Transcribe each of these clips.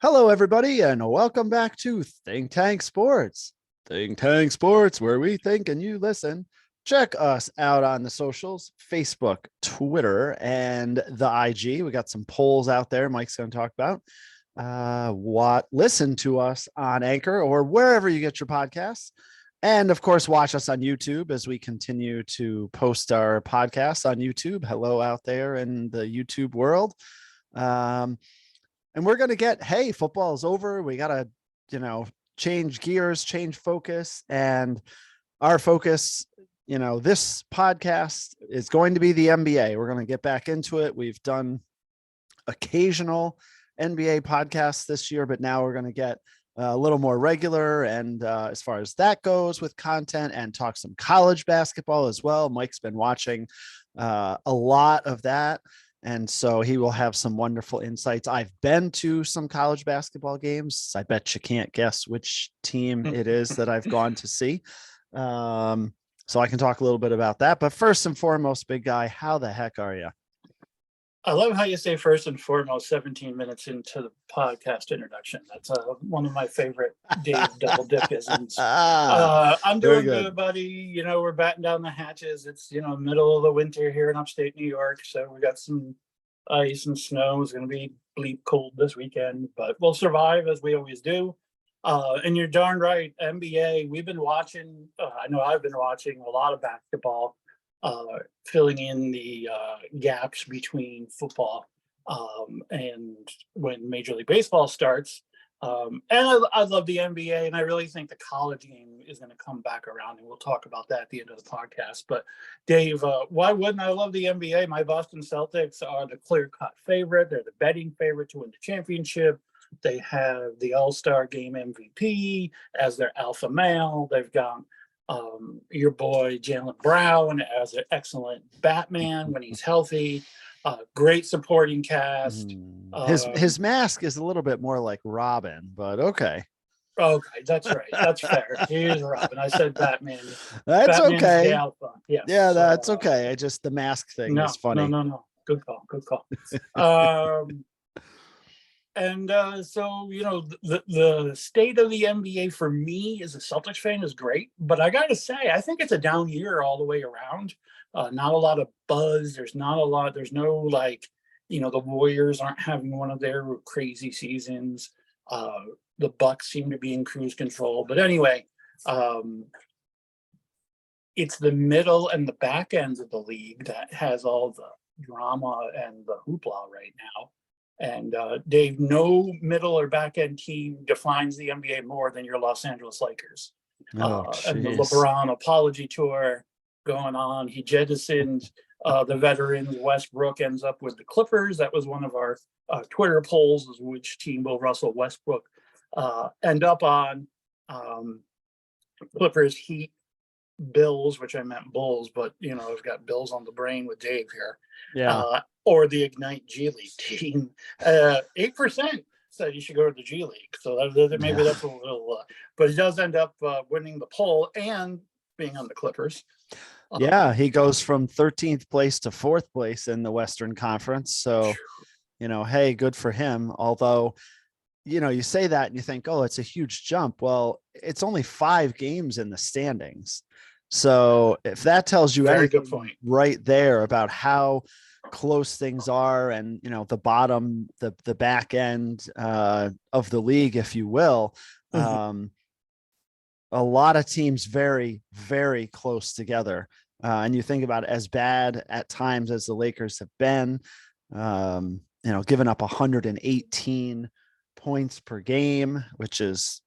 Hello, everybody, and welcome back to Think Tank Sports. Think Tank Sports, where we think and you listen. Check us out on the socials, Facebook, Twitter, and the IG. We got some polls out there Mike's going to talk about. Listen to us on Anchor or wherever you get your podcasts. And of course, watch us on YouTube as we continue to post our podcasts on YouTube. Hello out there in the YouTube world. And we're going to hey, football is over. We got to, change gears, change focus. And our focus, this podcast is going to be the NBA. We're going to get back into it. We've done occasional NBA podcasts this year, but now we're going to get a little more regular. And as far as that goes with content and talk some college basketball as well. Mike's been watching a lot of that. And so he will have some wonderful insights. I've been to some college basketball games. I bet you can't guess which team it is that I've gone to see. So I can talk a little bit about that. But first and foremost, big guy, how the heck are you? I love how you say first and foremost 17 minutes into the podcast introduction. That's one of my favorite Dave double dip-isms. I'm doing good, buddy. We're batting down the hatches. It's, middle of the winter here in upstate New York. So we got some ice and snow. It's going to be bleak cold this weekend, but we'll survive as we always do. And you're darn right, NBA, we've been watching, I know I've been watching a lot of basketball. Filling in the gaps between football and when Major League Baseball starts. And I love the NBA, and I really think the college game is going to come back around, and we'll talk about that at the end of the podcast. But Dave, why wouldn't I love the NBA? My Boston Celtics are the clear-cut favorite. They're the betting favorite to win the championship. They have the All-Star Game MVP as their alpha male. They've got your boy Jaylen Brown as an excellent Batman when he's healthy. Great supporting cast. His mask is a little bit more like Robin, but okay. Okay, that's right. That's fair. He is Robin. I said Batman. That's Batman's okay. the alpha. Yes. Yeah, that's okay. I just the mask thing is funny. No. Good call. And so, the state of the NBA for me as a Celtics fan is great. But I got to say, I think it's a down year all the way around. Not a lot of buzz. There's no the Warriors aren't having one of their crazy seasons. The Bucks seem to be in cruise control. But anyway, it's the middle and the back ends of the league that has all the drama and the hoopla right now. And Dave, no middle or back end team defines the NBA more than your Los Angeles Lakers. And the LeBron apology tour going on. He jettisoned the veterans. Westbrook ends up with the Clippers. That was one of our Twitter polls, is which team will Russell Westbrook end up on. Clippers, Heat, Bills, which I meant Bulls, but I've got Bills on the brain with Dave here. Yeah. Or the Ignite G League team. 8% said you should go to the G League. So maybe that's a little, but he does end up winning the poll and being on the Clippers. Yeah, he goes from 13th place to 4th place in the Western Conference. So, hey, good for him. Although, you say that and you think, oh, it's a huge jump. Well, it's only 5 games in the standings. So if that tells you anything right there about how close things are and, the bottom, the back end of the league, if you will, a lot of teams very, very close together. And you think about as bad at times as the Lakers have been, giving up 118 points per game, which is,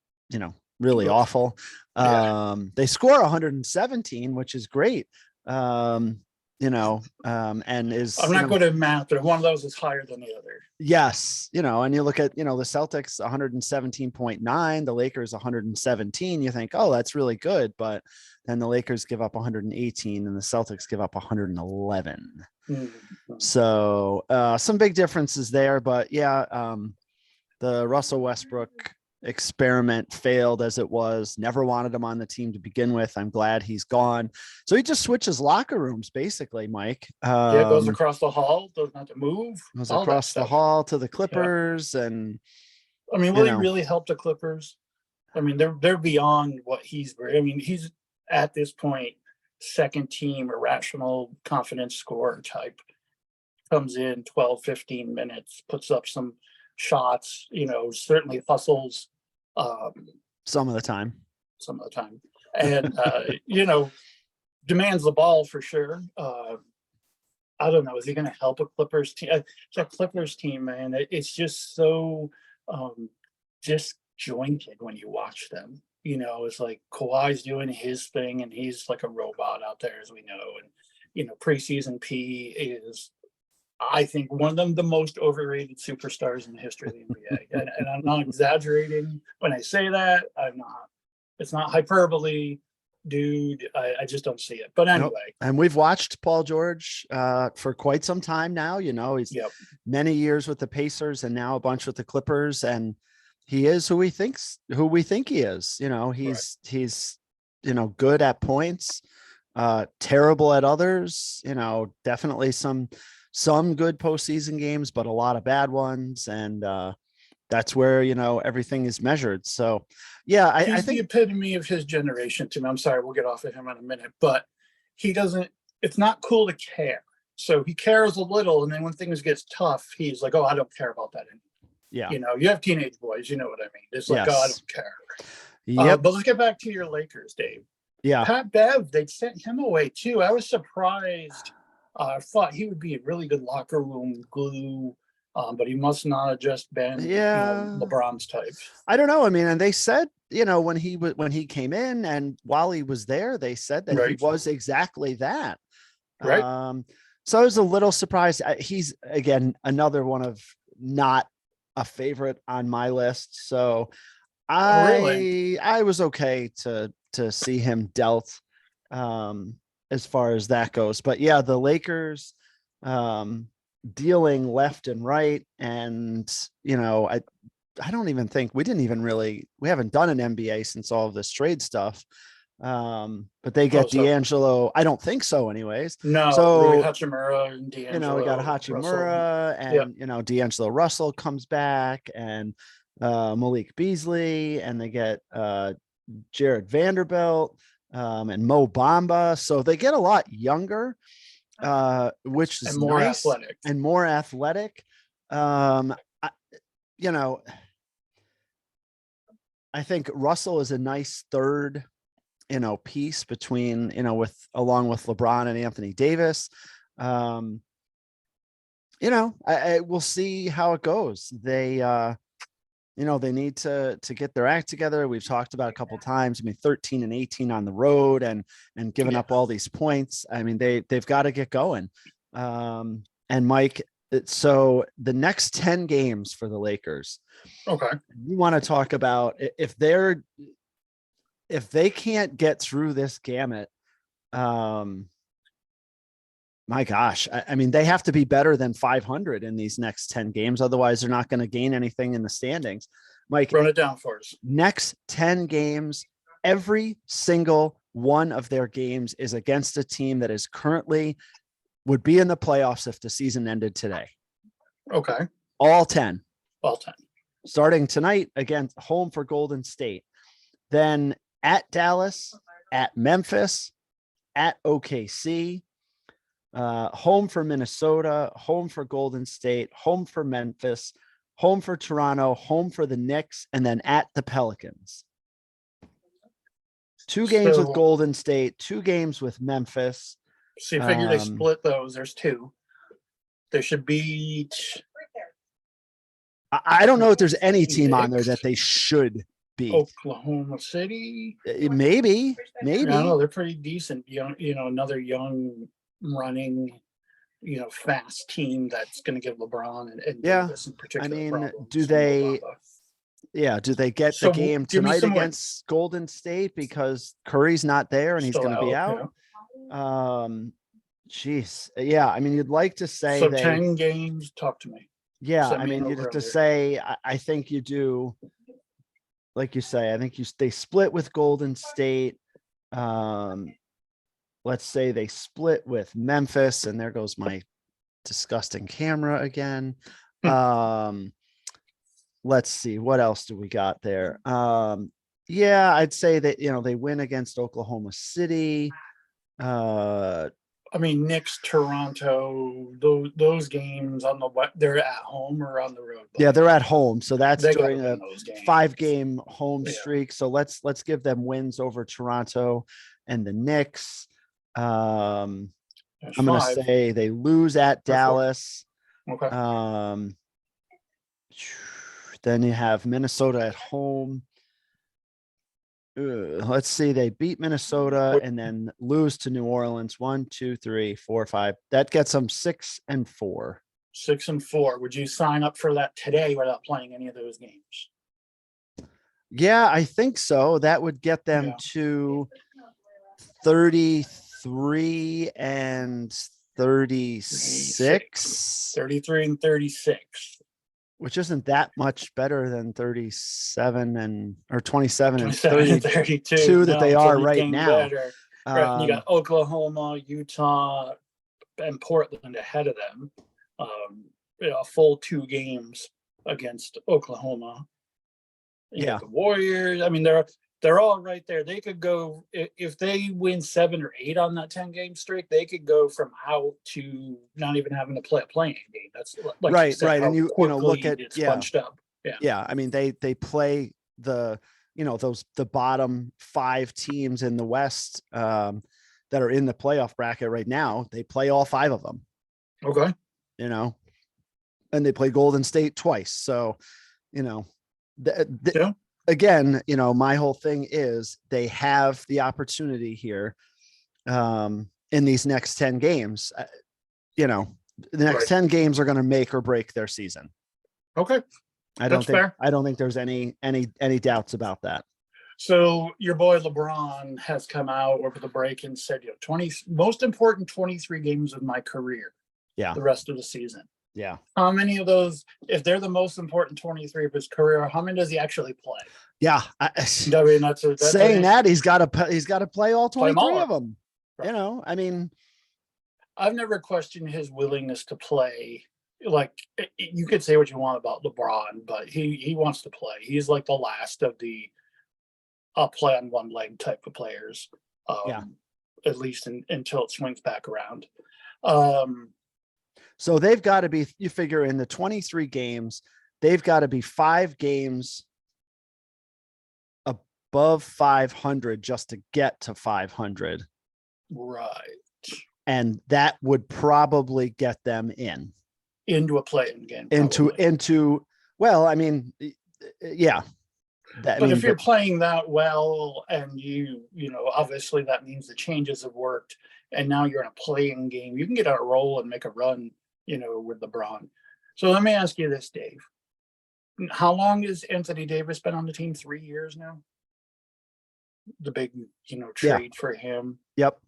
really awful. They score 117, which is great. And is I'm not good at math, but one of those is higher than the other. Yes, and you look at the Celtics 117.9, the Lakers 117. You think, oh, that's really good, but then the Lakers give up 118 and the Celtics give up 111. So some big differences there, but yeah, the Russell Westbrook experiment failed as it was. Never wanted him on the team to begin with. I'm glad he's gone. So he just switches locker rooms, basically, Mike. Goes across the hall, doesn't have to move. Goes across the hall to the Clippers, and I mean, you will he know, really help the Clippers? I mean, they're beyond what he's at this point, second team, irrational confidence scorer type. Comes in 12, 15 minutes, puts up some shots, certainly hustles some of the time. some of the time. And, demands the ball for sure. I don't know. Is he going to help a Clippers team? That Clippers team, man, it's just so disjointed when you watch them. It's like Kawhi's doing his thing, and he's like a robot out there, as we know. And preseason P is, I think, one of the most overrated superstars in the history of the NBA. And I'm not exaggerating when I say that. I'm not. It's not hyperbole. Dude, I just don't see it. But anyway. Nope. And we've watched Paul George for quite some time now. He's many years with the Pacers and now a bunch with the Clippers, and he is who we think he is. He's good at points, terrible at others. Definitely some good postseason games, but a lot of bad ones, and that's where everything is measured. So yeah, I think the epitome of his generation to me. I'm sorry, we'll get off of him in a minute, but it's not cool to care. So he cares a little, and then when things gets tough, he's like, oh, I don't care about that anymore. Yeah. You have teenage boys, you know what I mean? It's like, yes. Oh, I don't care. Yep. But let's get back to your Lakers, Dave. Yeah. Pat Bev, they sent him away too. I was surprised. I thought he would be a really good locker room glue. But he must not have just been LeBron's type. I don't know. I mean, and they said, when he came in and while he was there, they said that he was exactly that. Right. So I was a little surprised. He's, again, another one of not a favorite on my list. So I was okay to see him dealt as far as that goes. But yeah, the Lakers, dealing left and right, and I don't even think we haven't done an NBA since all of this trade stuff, but they get D'Angelo. I don't think so anyways. No, so Rui Hachimura and D'Angelo, we got Hachimura Russell. And D'Angelo Russell comes back, and Malik Beasley, and they get Jared Vanderbilt and Mo Bamba, so they get a lot younger, which is more nice athletic. And more athletic. I think Russell is a nice third, piece between, along with LeBron and Anthony Davis. I we'll see how it goes. They, they need to get their act together. We've talked about a couple of times. I mean, 13 and 18 on the road and giving up all these points. I mean, they've got to get going. And Mike, so the next 10 games for the Lakers. Okay. You want to talk about if they can't get through this gamut, my gosh, I mean, they have to be better than 500 in these next 10 games. Otherwise, they're not going to gain anything in the standings. Mike, run it down for us. Next 10 games, every single one of their games is against a team that is currently would be in the playoffs if the season ended today. Okay. All 10. All 10. Starting tonight against home for Golden State. Then at Dallas, at Memphis, at OKC, home for Minnesota, home for Golden State, home for Memphis, home for Toronto, home for the Knicks, and then at the Pelicans. 2 games with Golden State, 2 games with Memphis. So you figure they split those. There's 2. They should beat. I don't know if there's any team on there that they should beat. Oklahoma City. Maybe. I don't know. They're pretty decent. Another young running, fast team that's going to give LeBron and Davis in particular. I mean, problems. do they get the game tonight against Golden State because Curry's not there and he's going to be out? Geez. Yeah. I mean, you'd like to say so 10 games. Talk to me. Yeah. I mean, you'd have to say, I think you do. Like you say, I think they split with Golden State. Let's say they split with Memphis, and there goes my disgusting camera again. let's see, what else do we got there? Yeah, I'd say that, they win against Oklahoma City. I mean, Knicks, Toronto, those games on they're at home or on the road. Yeah, they're at home. So that's They during gotta a win those games. 5-game home Yeah. streak. So let's give them wins over Toronto and the Knicks. I'm going to say they lose at Dallas. Okay. Then you have Minnesota at home. Let's see, they beat Minnesota and then lose to New Orleans. 1, 2, 3, 4, 5. That gets them 6 and 4. 6 and 4. Would you sign up for that today without playing any of those games? Yeah, I think so. That would get them to 33 and 36. 33 and 36. Which isn't that much better than 37 or 27 and 32 that they are right now. Right. You got Oklahoma, Utah, and Portland ahead of them. A full 2 games against Oklahoma. The Warriors. I mean, they're all right there. They could go if they win 7 or 8 on that 10-game streak. They could go from out to not even having to play a playing game. That's like right. And you look at it's bunched up. I mean, they play the the bottom 5 teams in the West that are in the playoff bracket right now. They play all 5 of them. Okay. And they play Golden State twice. So, again, my whole thing is they have the opportunity here in these next 10 games. The next 10 games are going to make or break their season. Okay. I don't think there's any doubts about that. So your boy LeBron has come out over the break and said, 20 most important 23 games of my career. Yeah. The rest of the season. Yeah. How many of those, if they're the most important 23 of his career, how many does he actually play? Yeah. I mean, that's saying that he's got to play all 23 of them. Right. I mean, I've never questioned his willingness to play. Like, you could say what you want about LeBron, but he wants to play. He's like the last of the I'll play on one leg type of players. At least until it swings back around. So they've got to be, you figure in the 23 games, they've got to be 5 games above 500 just to get to 500. Right. And that would probably get them into a play-in game. Well, I mean, yeah. But if you're playing that well and obviously that means the changes have worked and now you're in a play-in game, you can get on a roll and make a run, with LeBron. So let me ask you this, Dave. How long has Anthony Davis been on the team? 3 years now? The big, trade for him. Yep.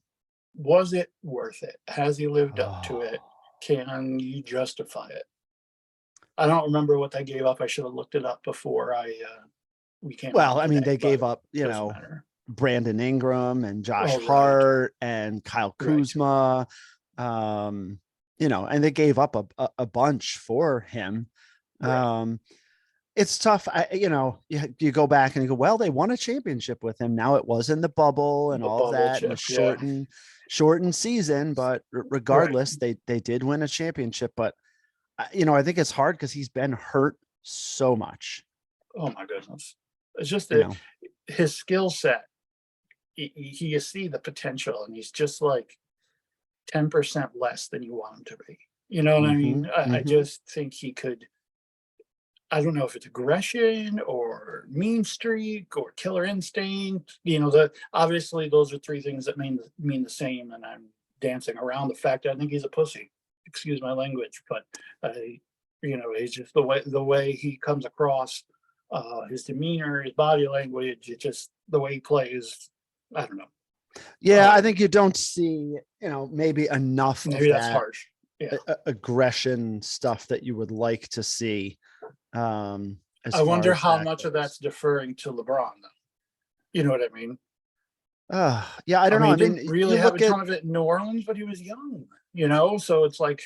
Was it worth it? Has he lived up to it? Can you justify it? I don't remember what they gave up. I should have looked it up before we came. Well, I mean, they gave up, Brandon Ingram and Josh Hart and Kyle Kuzma, and they gave up a bunch for him. Right. It's tough. You go back and you go, well, they won a championship with him. Now it was in the bubble and all that and shortened season, but regardless, they did win a championship. But I think it's hard because he's been hurt so much. Oh my goodness. It's just that his skill set, you see the potential and he's just like 10% less than you want him to be. You know what I mean? I just think he could, I don't know if it's aggression or mean streak or killer instinct. Obviously those are 3 things that mean the same. And I'm dancing around the fact that I think he's a pussy. Excuse my language, but he's just the way he comes across, his demeanor, his body language, it's just the way he plays. I don't know. Yeah, I think you don't see, maybe enough. Maybe that's harsh. Yeah. Aggression stuff that you would like to see. I wonder how much of that's deferring to LeBron, though. You know what I mean? Yeah, I don't know. He didn't really have a ton of it in New Orleans, but he was young. So it's like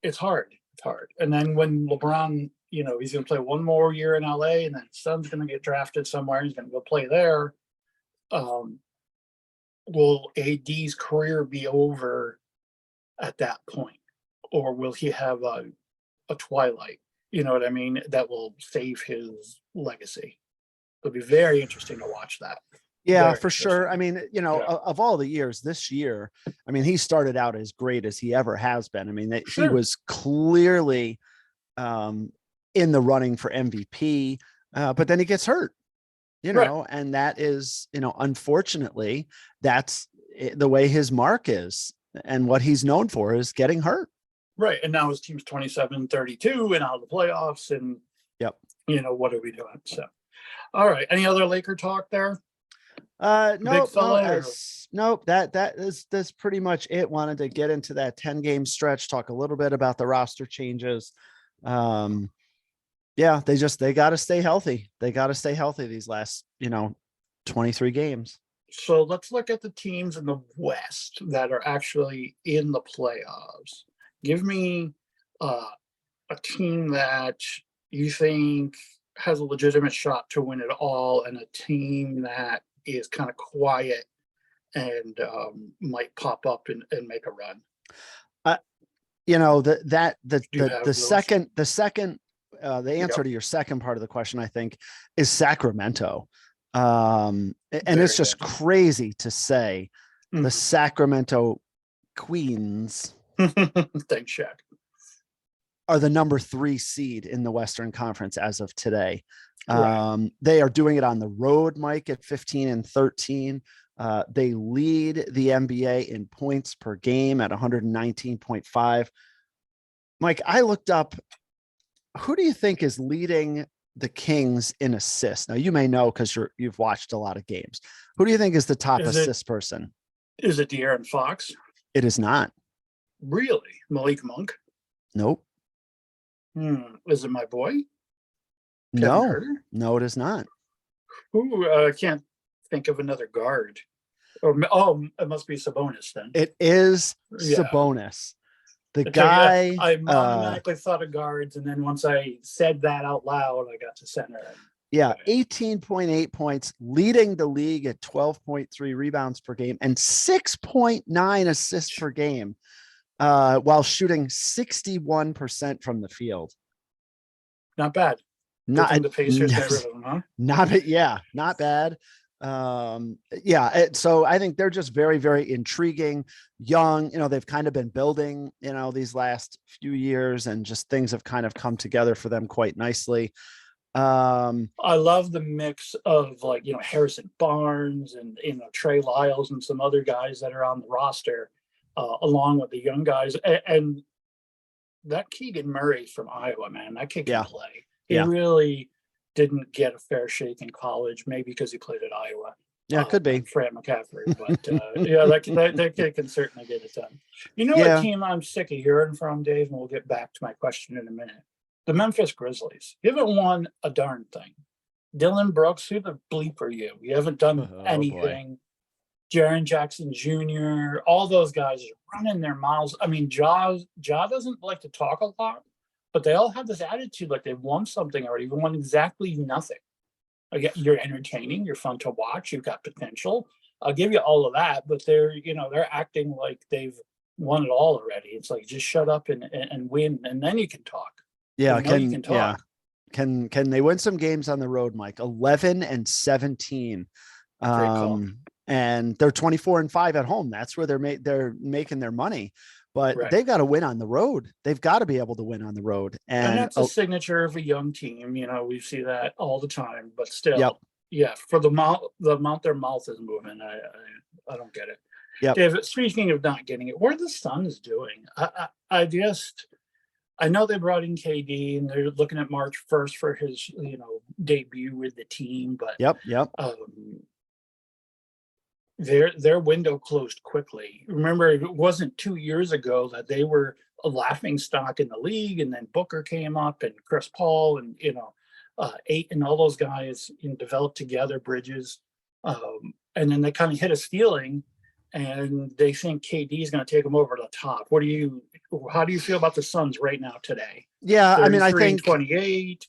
it's hard. It's hard. And then when LeBron he's going to play one more year in LA, and then his son's going to get drafted somewhere. He's going to go play there. Will AD's career be over at that point, or will he have a twilight? You know what I mean? That will save his legacy. It'll be very interesting to watch that. Yeah, Very for sure. I mean, of all the years this year, I mean, he started out as great as he ever has been. I mean, he was clearly in the running for MVP, but then he gets hurt, and that is, unfortunately, that's the way his mark is. And what he's known for is getting hurt. Right. And now his team's 27-32 and out of the playoffs. And, what are we doing? So, all right. Any other Laker talk there? Nope. That's pretty much it. Wanted to get into that 10-game stretch, talk a little bit about the roster changes. They got to stay healthy. They got to stay healthy these last, 23 games. So let's look at the teams in the West that are actually in the playoffs. Give me a team that you think has a legitimate shot to win it all, and a team that is kind of quiet and might pop up and make a run. The answer to your second part of the question, I think, is Sacramento. And it's just crazy to say the Sacramento Queens thanks, Shaq, are the number 3 seed in the Western Conference as of today. They are doing it on the road, Mike, at 15-13. They lead the NBA in points per game at 119.5. Mike, I looked up, who do you think is leading the Kings in assists? Now, you may know because you've watched a lot of games. Who do you think is the top assist person? Is it De'Aaron Fox? It is not. Really? Malik Monk? Nope. Is it my boy? No, it is not. I can't think of another guard. It must be Sabonis then. It is Sabonis. The guy. I automatically thought of guards, and then once I said that out loud, I got to center. 18.8 points, leading the league at 12.3 rebounds per game and 6.9 assists per game, while shooting 61% from the field. Not bad. Not the Pacers got rid of them, huh? Not bad. So I think they're just very, very intriguing, young. They've kind of been building, these last few years, and just things have kind of come together for them quite nicely. I love the mix of Harrison Barnes and Trey Lyles and some other guys that are on the roster, along with the young guys, and that Keegan Murray from Iowa, man, that kid can play. He really didn't get a fair shake in college, maybe because he played at Iowa. Yeah, could be. Fred McCaffrey, but that kid can certainly get it done. What team I'm sick of hearing from, Dave, and we'll get back to my question in a minute. The Memphis Grizzlies. You haven't won a darn thing. Dylan Brooks, who the bleep are you? You haven't done anything. Jaren Jackson Jr., all those guys are running their mouths. I mean, Ja doesn't like to talk a lot, but they all have this attitude like they've won something already. They've won exactly nothing. You're entertaining. You're fun to watch. You've got potential. I'll give you all of that, but they're acting like they've won it all already. It's like, just shut up and win, and then you can talk. Can they win some games on the road, Mike? 11-17. And they're 24-5 at home. That's where they're making their money. But they've got to win on the road. They've got to be able to win on the road. And that's a signature of a young team. We see that all the time. But still, for the amount their mouth is moving, I don't get it. David, speaking of not getting it, what are the Suns doing? I know they brought in KD, and they're looking at March 1st for his debut with the team. But their window closed quickly. Remember, it wasn't 2 years ago that they were a laughing stock in the league, and then Booker came up, and Chris Paul, and Ayton and all those guys developed together, Bridges, and then they kind of hit a ceiling, and they think KD is going to take them over the top. How do you feel about the Suns right now today? Yeah, I mean, I 33 and think 28,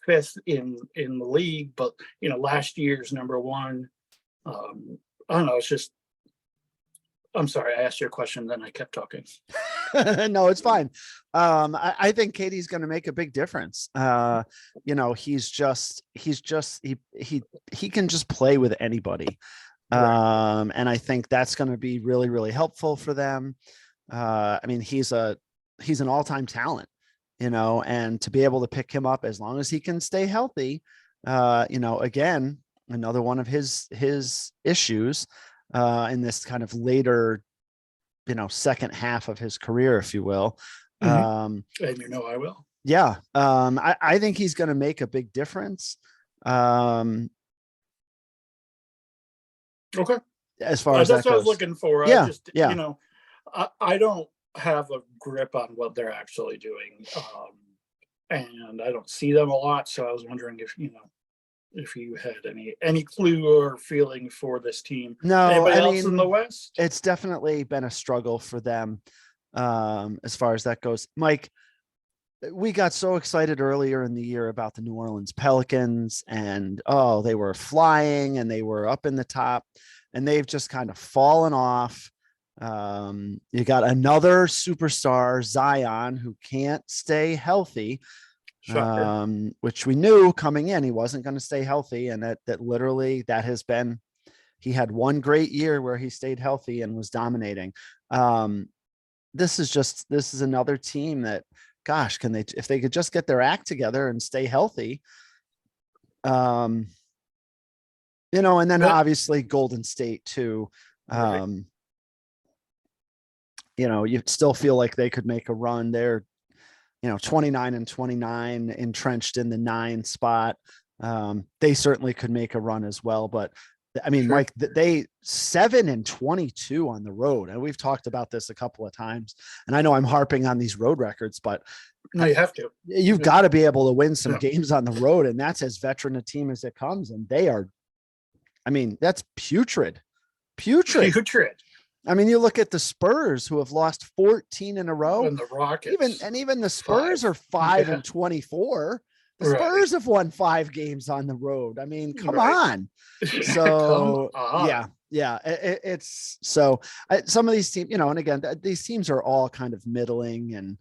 fifth in the league, but last year's number one. I don't know. It's just, I'm sorry, I asked you a question, then I kept talking. no, it's fine. I think Katie's going to make a big difference. He can just play with anybody. Right. And I think that's going to be really, really helpful for them. I mean, he's an all-time talent, and to be able to pick him up as long as he can stay healthy, again, another one of his issues in this kind of later, second half of his career, if you will. And I will. Yeah. I think he's going to make a big difference. Okay. As far as that's that what I was goes. looking for. Yeah. I just, I don't have a grip on what they're actually doing. And I don't see them a lot. So I was wondering if you had any clue or feeling for this team. No, Anybody I else in the mean, West? it's definitely been a struggle for them as far as that goes. Mike, we got so excited earlier in the year about the New Orleans Pelicans, and they were flying and they were up in the top, and they've just kind of fallen off. You got another superstar, Zion, who can't stay healthy. Shocker. Which we knew coming in, he wasn't going to stay healthy. And that literally that has been, he had one great year where he stayed healthy and was dominating. This is another team that, gosh, if they could just get their act together and stay healthy, and then obviously Golden State too. Right. You still feel like they could make a run. They're 29 and 29, entrenched in the 9 spot. They certainly could make a run as well. But I mean, Sure. Mike, they 7 and 22 on the road. And we've talked about this a couple of times. And I know I'm harping on these road records, but No, you have to. You've got to be able to win some games on the road. And that's as veteran a team as it comes. And they are, I mean, that's putrid. I mean, you look at the Spurs, who have lost 14 in a row. And the Rockets. Even the Spurs are 5 and 24. The Spurs have won 5 games on the road. I mean, come on. So yeah. It's so some of these teams, and again, these teams are all kind of middling, and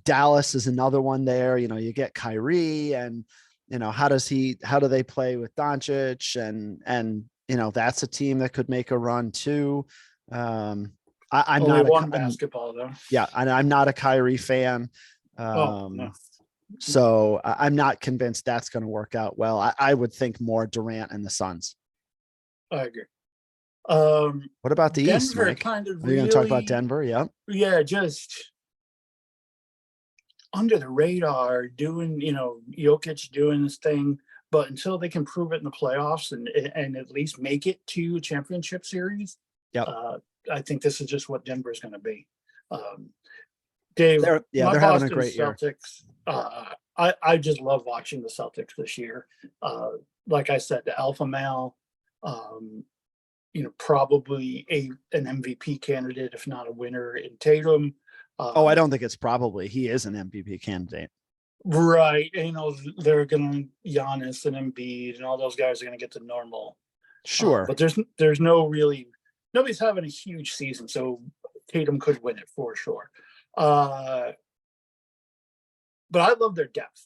Dallas is another one there. You get Kyrie, and how do they play with Doncic, and that's a team that could make a run too. I'm only one basketball though. Yeah, and I'm not a Kyrie fan. No. So I'm not convinced that's going to work out well. I would think more Durant and the Suns. I agree. What about the East, Denver? Mike? Kind of. Are you going to talk about Denver? Yeah. Yeah, just under the radar, doing Jokic doing this thing, but until they can prove it in the playoffs and at least make it to a championship series, I think this is just what Denver is going to be. Dave, they're having a great Celtics, year. I just love watching the Celtics this year. Like I said, the alpha male, probably an MVP candidate, if not a winner in Tatum. I don't think it's probably. He is an MVP candidate. Right. And, they're going to, Giannis and Embiid and all those guys are going to get to normal. Sure. But there's nobody's having a huge season. So Tatum could win it for sure. But I love their depth.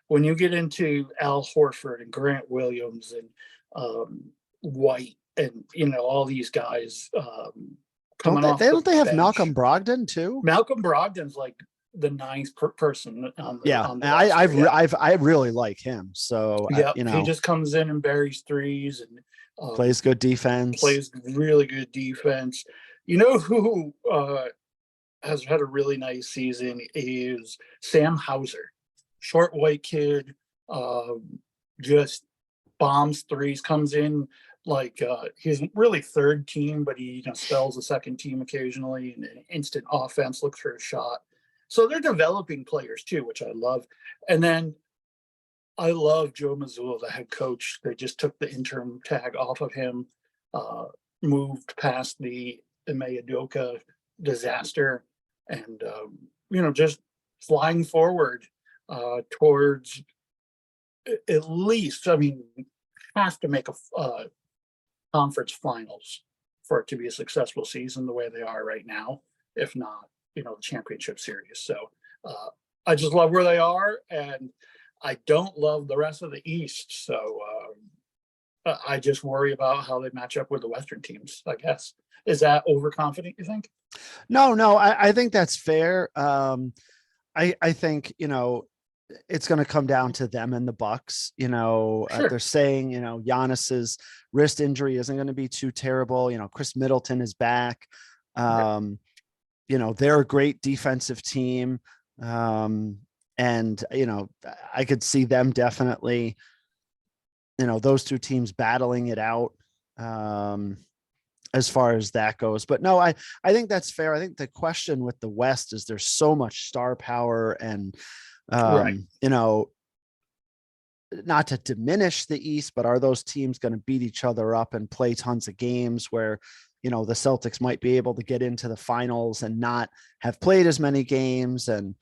When you get into Al Horford and Grant Williams and White and, all these guys coming off. Don't they have bench. Malcolm Brogdon too? Malcolm Brogdon's like the 9th person on the on the I really like him. So he just comes in and buries threes and plays good defense. Plays really good defense. Who has had a really nice season is Sam Hauser, short white kid, just bombs threes, comes in like he's really third team, but he spells the second team occasionally, and an instant offense, looks for a shot. So they're developing players too, which I love. And then I love Joe Mazzulla, the head coach. They just took the interim tag off of him, moved past the Ime Udoka disaster, and just flying forward towards at least, has to make a conference finals for it to be a successful season the way they are right now, if not, the championship series. So I just love where they are, and I don't love the rest of the East. So I just worry about how they match up with the Western teams, I guess. Is that overconfident, you think? No, I think that's fair. I think, it's going to come down to them and the Bucks. Sure. They're saying, Giannis's wrist injury isn't going to be too terrible. Chris Middleton is back. Right. They're a great defensive team. And, I could see them definitely, those two teams battling it out. As far as that goes. But no, I think that's fair. I think the question with the West is there's so much star power and, Right. not to diminish the East, but are those teams going to beat each other up and play tons of games where, the Celtics might be able to get into the finals and not have played as many games. And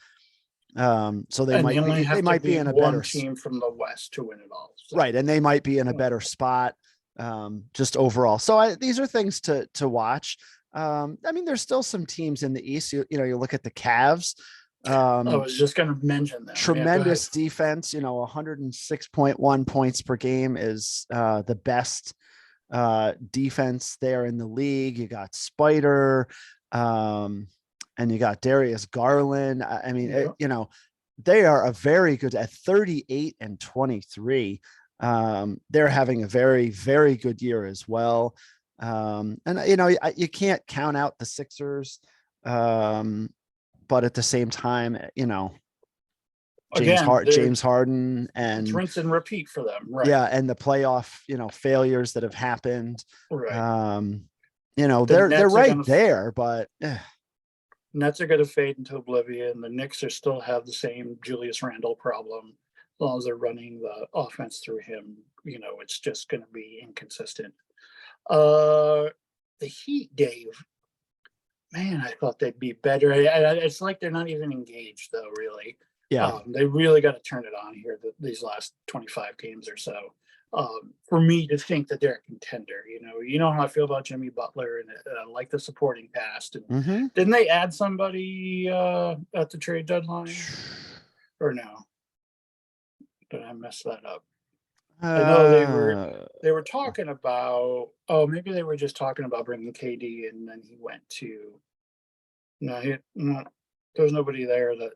so they And might you only be, have they to might be beat in a one better team from the West to win it all. So. right. And they might be in a better spot just overall. So these are things to watch. There's still some teams in the East. You look at the Cavs. I was just going to mention that. Tremendous defense. 106.1 points per game is the best defense there in the league. You got Spider, and you got Darius Garland. They are a very good at 38-23. They're having a very, very good year as well. You can't count out the Sixers. But at the same time, James Harden and it's rinse and repeat for them. Right. Yeah. And the playoff, failures that have happened. Right. They're right there, but Nets are going to fade into oblivion. The Knicks are still have the same Julius Randle problem. As long as they're running the offense through him, it's just going to be inconsistent. The Heat, Dave, man, I thought they'd be better. It's like they're not even engaged, though, really. Yeah. They really got to turn it on here these last 25 games or so. For me to think that they're a contender, you know how I feel about Jimmy Butler, and I like the supporting cast. And didn't they add somebody at the trade deadline, or no? Did I mess that up? I know they were talking about. Oh, maybe they were just talking about bringing KD, and then he went to. No, there's nobody there that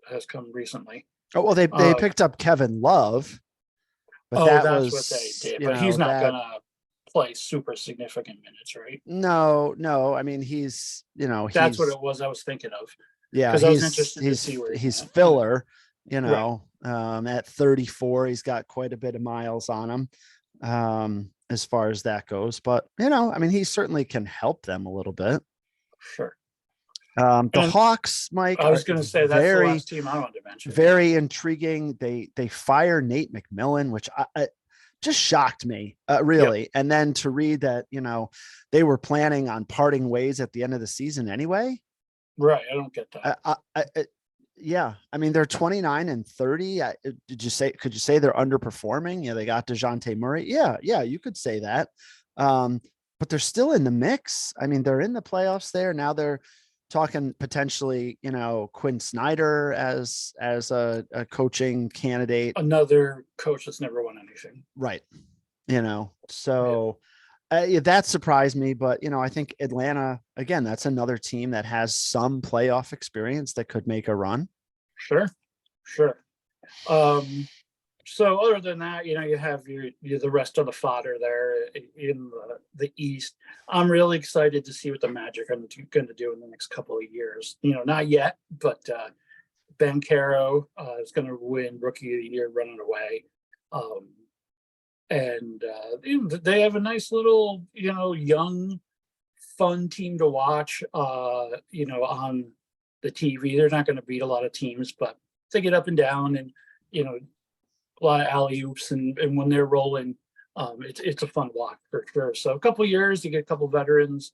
has come recently. Oh well, they picked up Kevin Love. But that's what they did. But he's not gonna play super significant minutes, right? No. He's that's what it was I was thinking of. Yeah, because I was interested to see where he's filler. At 34, he's got quite a bit of miles on him, as far as that goes. But he certainly can help them a little bit. Sure. The Hawks, Mike. I was going to say that's the last team I wanted to mention. Very intriguing. They fire Nate McMillan, which I just shocked me, really. Yep. And then to read that, they were planning on parting ways at the end of the season anyway. Right. I don't get that. Yeah. They're 29-30. Could you say they're underperforming? Yeah. They got DeJounte Murray. Yeah. You could say that. But they're still in the mix. They're in the playoffs there. Now they're talking potentially, Quinn Snyder as a coaching candidate. Another coach that's never won anything. Right. That surprised me, but I think Atlanta, again, that's another team that has some playoff experience that could make a run. Sure. So other than that, you have the rest of the fodder there in the East. I'm really excited to see what the Magic are going to do in the next couple of years. Not yet, but Ben Caro is going to win Rookie of the Year running away. And they have a nice little, young, fun team to watch, on the TV. They're not going to beat a lot of teams, but they get up and down and, a lot of alley-oops, and when they're rolling, it's a fun watch for sure. So a couple of years, you get a couple of veterans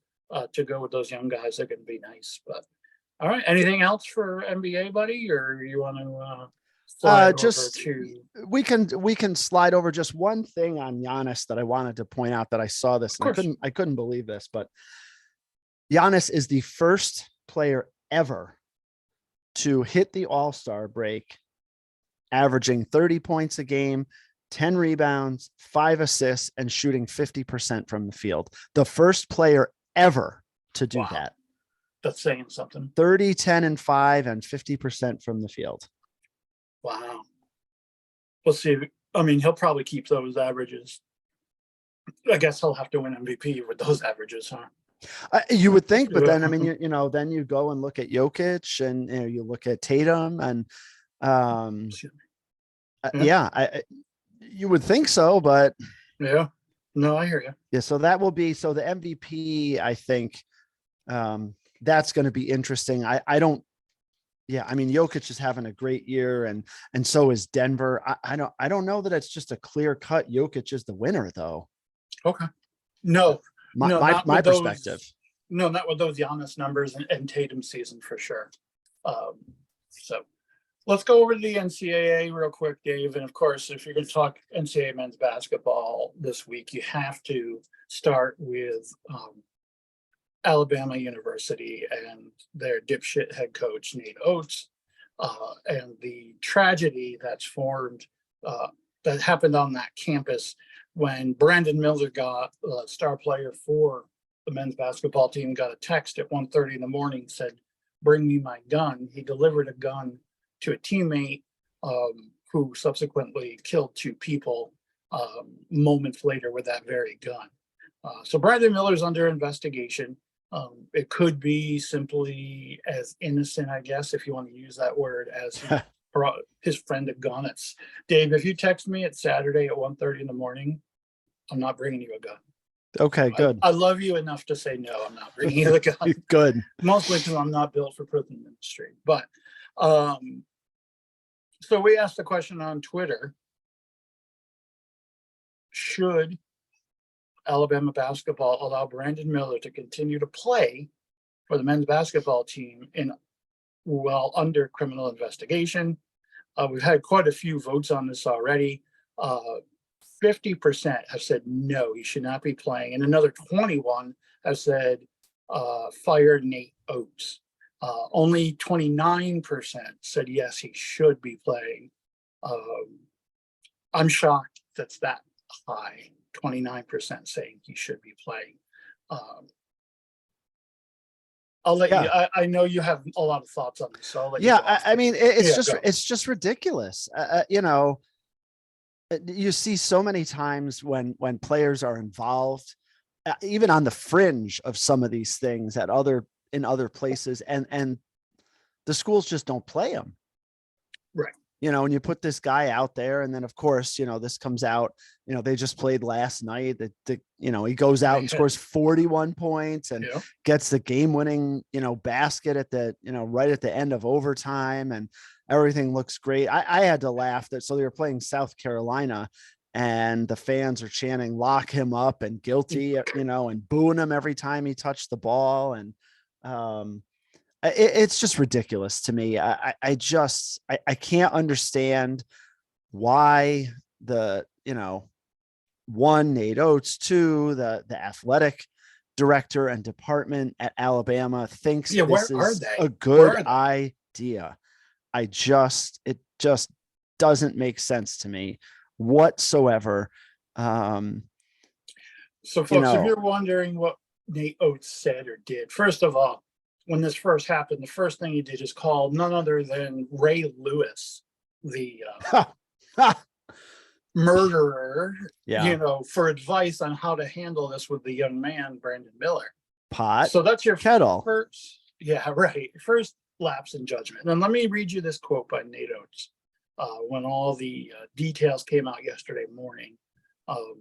to go with those young guys. They're going to be nice. But All right. Anything else for NBA, buddy, or you want to slide over to? We can slide over just one thing on Giannis that I wanted to point out that I saw this and I couldn't believe this, but Giannis is the first player ever to hit the All-Star break, averaging 30 points a game, 10 rebounds, 5 assists, and shooting 50% from the field. The first player ever to do that. That's saying something. 30, 10, and 5, and 50% from the field. Wow. We'll see. I mean, he'll probably keep those averages. I guess he'll have to win MVP with those averages, huh? You would think, but then, I mean, then you go and look at Jokic and you look at Tatum and you would think so, but yeah, no, I hear you. Yeah. So that will be, so the MVP, I think that's going to be interesting. I mean, Jokic is having a great year and so is Denver. I don't know that it's just a clear cut. Jokic is the winner though. Okay. No, my perspective. No, not with those Giannis numbers and Tatum season for sure. So let's go over to the NCAA real quick, Dave. And of course, if you're going to talk NCAA men's basketball this week, you have to start with Alabama University and their dipshit head coach, Nate Oates, and the tragedy that's formed that happened on that campus when Brandon Miller, got a star player for the men's basketball team, got a text at 1:30 in the morning, said, "Bring me my gun." He delivered a gun to a teammate who subsequently killed 2 people moments later with that very gun. So Brandon Miller's under investigation. It could be simply as innocent, I guess, if you want to use that word, as he brought his friend a gun. It's Dave, if you text me at Saturday at 1:30 in the morning, I'm not bringing you a gun. Okay, good. I love you enough to say no, I'm not bringing you the gun. Good. Mostly because I'm not built for prison ministry. But so we asked the question on Twitter: should Alabama basketball allow Brandon Miller to continue to play for the men's basketball team while under criminal investigation? We've had quite a few votes on this already. 50% have said no, he should not be playing, and another 21 have said fire Nate Oates. Only 29% said yes, he should be playing. I'm shocked that's that high. 29% saying he should be playing. I'll let you. I know you have a lot of thoughts on this, so I'll let you. I mean, it's just ridiculous. You see so many times when players are involved, even on the fringe of some of these things in other places, and the schools just don't play them. Right. And you put this guy out there, and then of course, this comes out, they just played last night that, he goes out and scores 41 points and gets the game winning, basket at the, right at the end of overtime, and everything looks great. I had to laugh so they were playing South Carolina and the fans are chanting, "Lock him up," and "guilty," and booing him every time he touched the ball. And, it's just ridiculous to me. I can't understand why one, Nate Oates, 2, the athletic director and department at Alabama thinks this is a good idea. It just doesn't make sense to me whatsoever. So folks, if you're wondering what Nate Oates said or did, first of all, when this first happened, the first thing he did is call none other than Ray Lewis, the murderer, for advice on how to handle this with the young man, Brandon Miller. So that's your kettle. First lapse in judgment. And then let me read you this quote by Nate Oates when all the details came out yesterday morning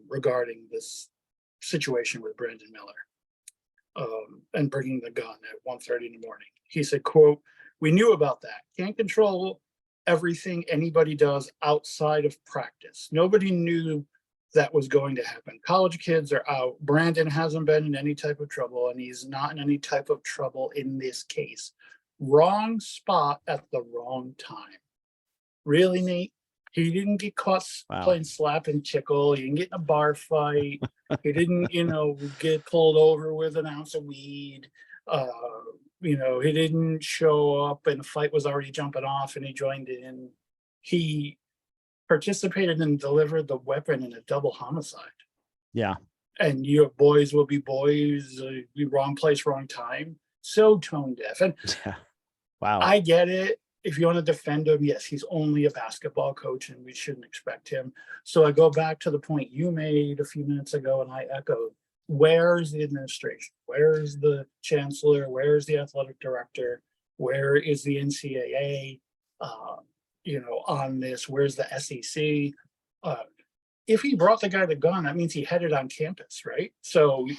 regarding this situation with Brandon Miller. And bringing the gun at 1:30 in the morning. He said, quote, "We knew about that. Can't control everything anybody does outside of practice. Nobody knew that was going to happen. College kids are out. Brandon hasn't been in any type of trouble, and he's not in any type of trouble in this case. wrong spot at the wrong time. Really, Nate? He didn't get caught playing slap and tickle. He didn't get in a bar fight. He didn't, get pulled over with an ounce of weed. He didn't show up and the fight was already jumping off and he joined in. He participated and delivered the weapon in a double homicide. Yeah. And boys will be boys, wrong place, wrong time. So tone deaf. And wow. I get it. If you want to defend him, yes, he's only a basketball coach and we shouldn't expect him. So I go back to the point you made a few minutes ago and I echoed, where's the administration? Where's the chancellor? Where's the athletic director? Where is the NCAA, on this? Where's the SEC? If he brought the guy the gun, that means he had it on campus, right? So you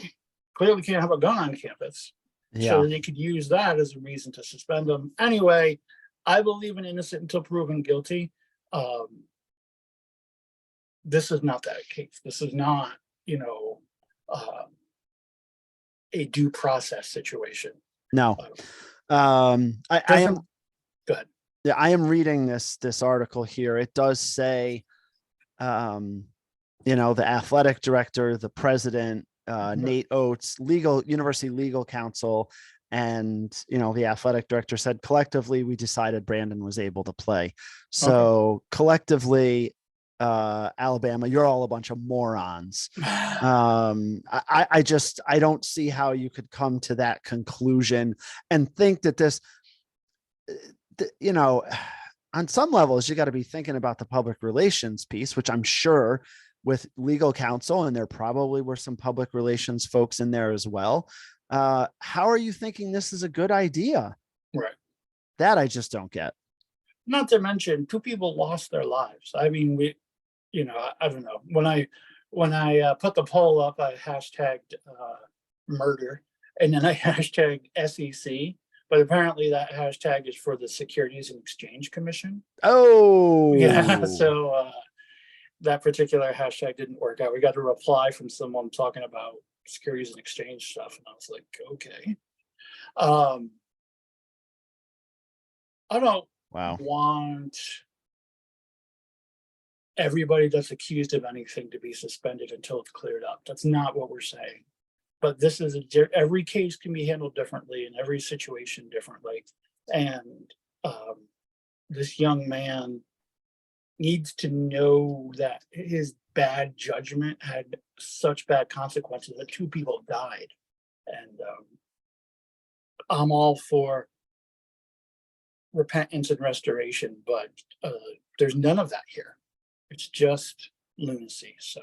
clearly can't have a gun on campus. Yeah. So they could use that as a reason to suspend him. Anyway, I believe in innocent until proven guilty. This is not that case. This is not, a due process situation. No. I am. Go ahead. Yeah, I am reading this article here. It does say, the athletic director, the president, Nate Oates, university legal counsel, and the athletic director said collectively we decided Brandon was able to play. So collectively, Alabama, you're all a bunch of morons. I don't see how you could come to that conclusion and think that this, on some levels, you got to be thinking about the public relations piece, which I'm sure with legal counsel, and there probably were some public relations folks in there as well. How are you thinking this is a good idea? Right. That I just don't get. Not to mention, 2 people lost their lives. I mean, I don't know. When I put the poll up, I hashtagged murder, and then I hashtagged SEC. But apparently that hashtag is for the Securities and Exchange Commission. Oh, yeah. So that particular hashtag didn't work out. We got a reply from someone talking about Securities and Exchange stuff, and I was like, okay. I don't want everybody that's accused of anything to be suspended until it's cleared up. That's not what we're saying. But this is every case can be handled differently and every situation differently. And this young man needs to know that his bad judgment had such bad consequences that 2 people died. And I'm all for repentance and restoration, but there's none of that here. It's just lunacy. So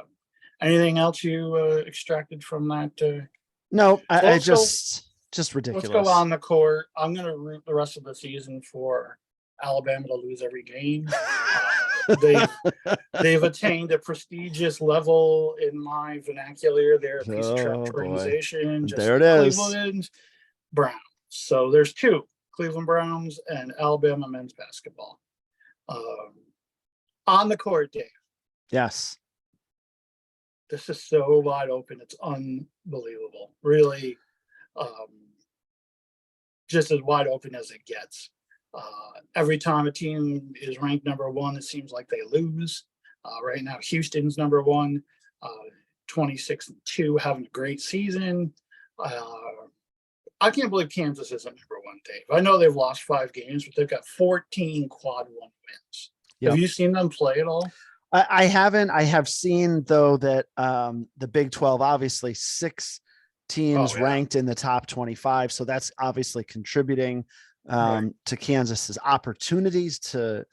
anything else you extracted from that? No, I just ridiculous. Let's go on the court. I'm going to root the rest of the season for Alabama to lose every game. They've attained a prestigious level in my vernacular. They're a piece of trash organization. Just there it is. Cleveland Browns. So there's 2, Cleveland Browns and Alabama men's basketball. On the court, Dave. Yes. This is so wide open. It's unbelievable. Really, just as wide open as it gets. Every time a team is ranked number 1, it seems like they lose. Right now, Houston's number 1, 26-2, having a great season. I can't believe Kansas isn't number 1, Dave. I know they've lost 5 games, but they've got 14 quad 1 wins. Yep. Have you seen them play at all? I haven't. I have seen, though, that the Big 12, obviously 6 teams ranked in the top 25. So that's obviously contributing to Kansas's opportunities to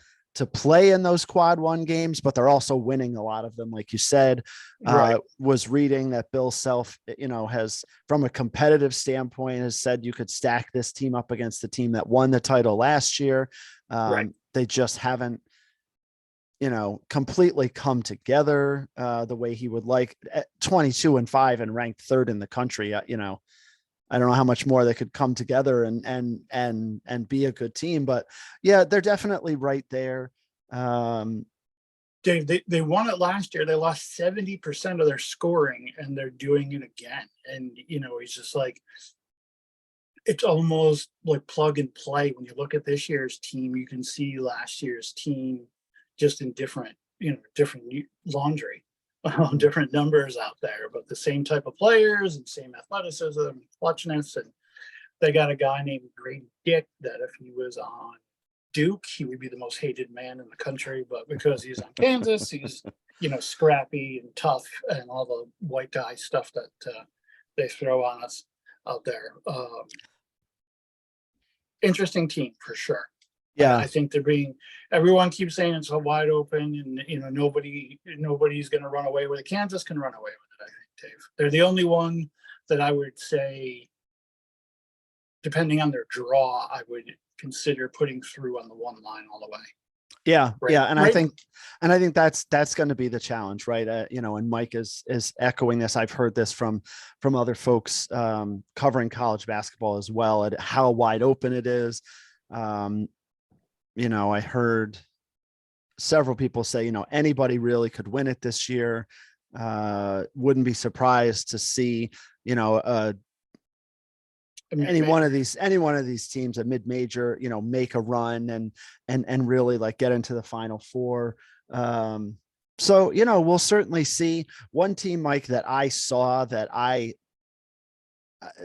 play in those quad 1 games, but they're also winning a lot of them. Like you said, was reading that Bill Self, has, from a competitive standpoint, has said you could stack this team up against the team that won the title last year. They just haven't, completely come together the way he would like. At 22-5 and ranked 3rd in the country. I don't know how much more they could come together and be a good team, but yeah, they're definitely right there. Dave, they won it last year. They lost 70% of their scoring and they're doing it again. And, it's just like, it's almost like plug and play. When you look at this year's team, you can see last year's team just in different, different laundry, different numbers out there, but the same type of players and same athleticism, clutchness. And they got a guy named Grady Dick that if he was on Duke, he would be the most hated man in the country. But because he's on Kansas, he's, scrappy and tough and all the white guy stuff that they throw on us out there. Interesting team for sure. Yeah. I think everyone keeps saying it's so wide open and, nobody's going to run away with it. Kansas can run away with it, I think, Dave. They're the only one that I would say, depending on their draw, I would consider putting through on the one line all the way. Yeah. Right. Yeah. And right. I think that's going to be the challenge, right? And Mike is echoing this. I've heard this from other folks covering college basketball as well, at how wide open it is. I heard several people say, anybody really could win it this year. Wouldn't be surprised to see, any one of these teams, a mid-major, make a run and really like get into the Final Four. So, we'll certainly see. One team, Mike, that I saw that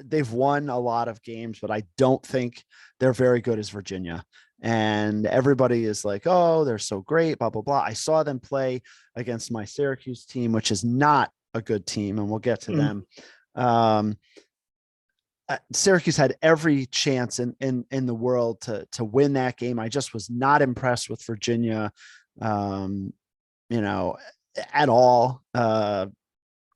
they've won a lot of games, but I don't think they're very good as Virginia. And everybody is like, oh, they're so great, blah, blah, blah. I saw them play against my Syracuse team, which is not a good team. And we'll get to them. Syracuse had every chance in the world to win that game. I just was not impressed with Virginia, at all.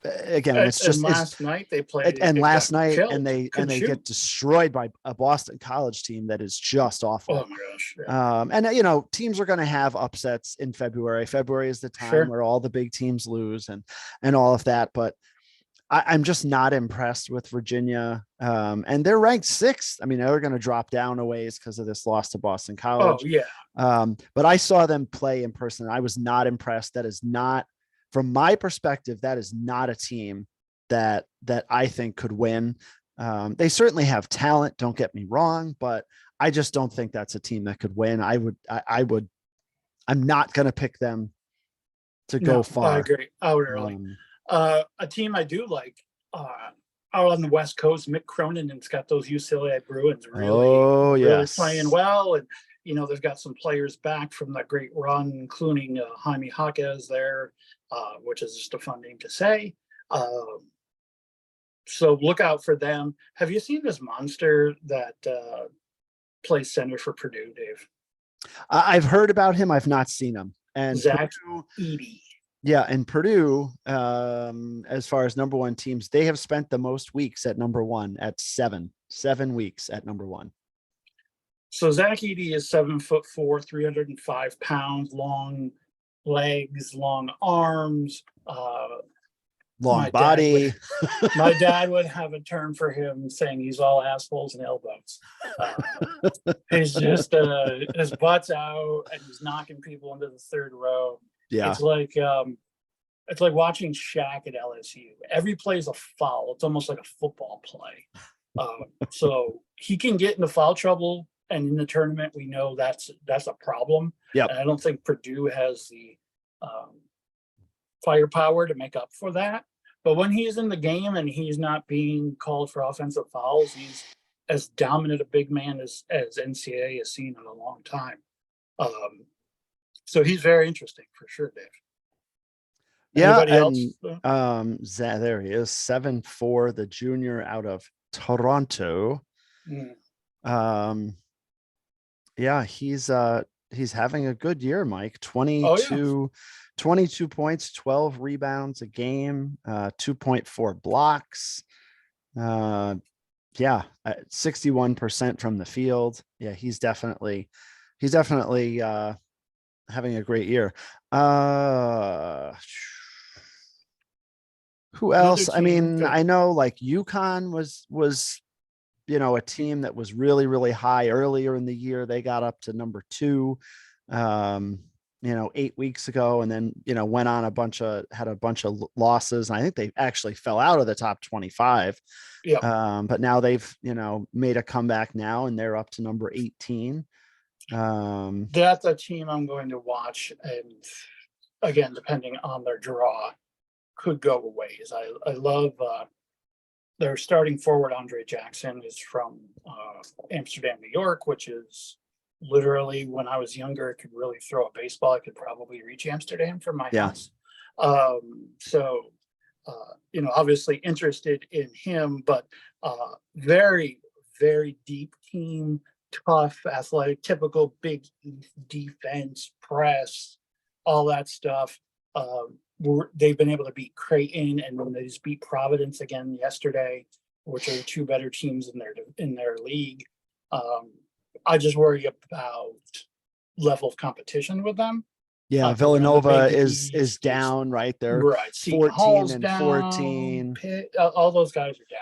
Again, it's just last night they played, and they get destroyed by a Boston College team that is just awful. Oh my gosh! Yeah. And teams are going to have upsets in February. February is the time where all the big teams lose and all of that. But I'm just not impressed with Virginia. And they're ranked 6th. I mean, they're going to drop down a ways because of this loss to Boston College. Oh yeah. But I saw them play in person. I was not impressed. That is not, from my perspective, that is not a team that I think could win. They certainly have talent, don't get me wrong, but I just don't think that's a team that could win. I'm not going to pick them to go far. I agree. I would early. A team I do like out on the West Coast, Mick Cronin's got those UCLA Bruins really playing well. And, they've got some players back from that great run, including Jaime Jaquez there, which is just a fun name to say. So look out for them. Have you seen this monster that plays center for Purdue, Dave? I've heard about him. I've not seen him. And Zach Edey. Yeah, and Purdue, as far as number one teams, they have spent the most weeks at number one at 7 weeks at number one. So Zach Edey is 7'4", 305 pounds, long legs, long arms, long body. My dad would have a term for him saying he's all assholes and elbows. He's just his butt's out and he's knocking people into the third row. Yeah, it's like watching Shaq at LSU. Every play is a foul. It's almost like a football play. So he can get into foul trouble, and in the tournament, we know that's a problem. Yeah, I don't think Purdue has the firepower to make up for that. But when he's in the game and he's not being called for offensive fouls, he's as dominant a big man as NCAA has seen in a long time. So he's very interesting for sure, Dave. Anybody else? There he is, 7'4", the junior out of Toronto. Yeah, he's having a good year, Mike. 22 points, 12 rebounds a game, 2.4 blocks. 61% from the field. Yeah, he's definitely having a great year. Who else? I mean, I know like UConn was a team that was really, really high earlier in the year. They got up to number 2. 8 weeks ago, and then, went on had a bunch of losses. And I think they actually fell out of the top 25. Yeah. But now they've, made a comeback now, and they're up to number 18. That's a team I'm going to watch. And again, depending on their draw, could go away. I love their starting forward. Andre Jackson is from Amsterdam, New York, which is literally, when I was younger, I could really throw a baseball. I could probably reach Amsterdam from my Yeah. house. So, obviously interested in him, but very, very deep team, tough, athletic, typical big defense, press, all that stuff. They've been able to beat Creighton, and then they just beat Providence again yesterday, which are the two better teams in their league. I just worry about level of competition with them. Yeah, Villanova is down, right? They're right. 14 and down, 14. Pitt, all those guys are down.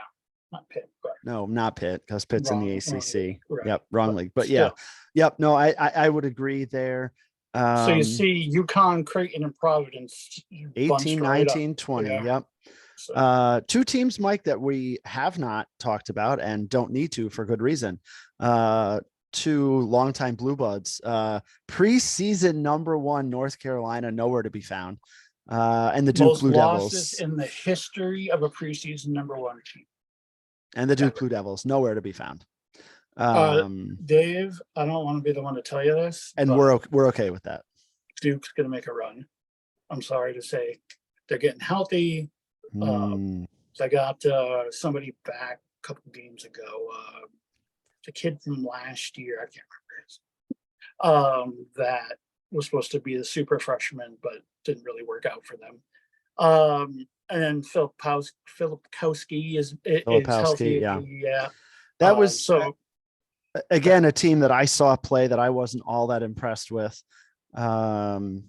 Not Pitt, but No, not Pitt, because Pitt's in the ACC. Right. Yep, wrong league. But still. Yep. No, I would agree there. So you see UConn, Creighton, and Providence 18, 19, 20. Yeah. Yep. So. Two teams, Mike, that we have not talked about and don't need to for good reason. Two longtime Blue Bloods, preseason number 1 North Carolina, nowhere to be found. And the Duke Blue Devils in the history of a preseason number 1 team. And the Duke Blue Devils, nowhere to be found. Dave, I don't want to be the one to tell you this, and we're okay with that. Duke's going to make a run. I'm sorry to say, they're getting healthy. They got somebody back a couple games ago. The kid from last year, I can't remember his, that was supposed to be the super freshman, but didn't really work out for them. And then Filipkowski is healthy. Yeah. That was so again a team that I saw play that I wasn't all that impressed with. And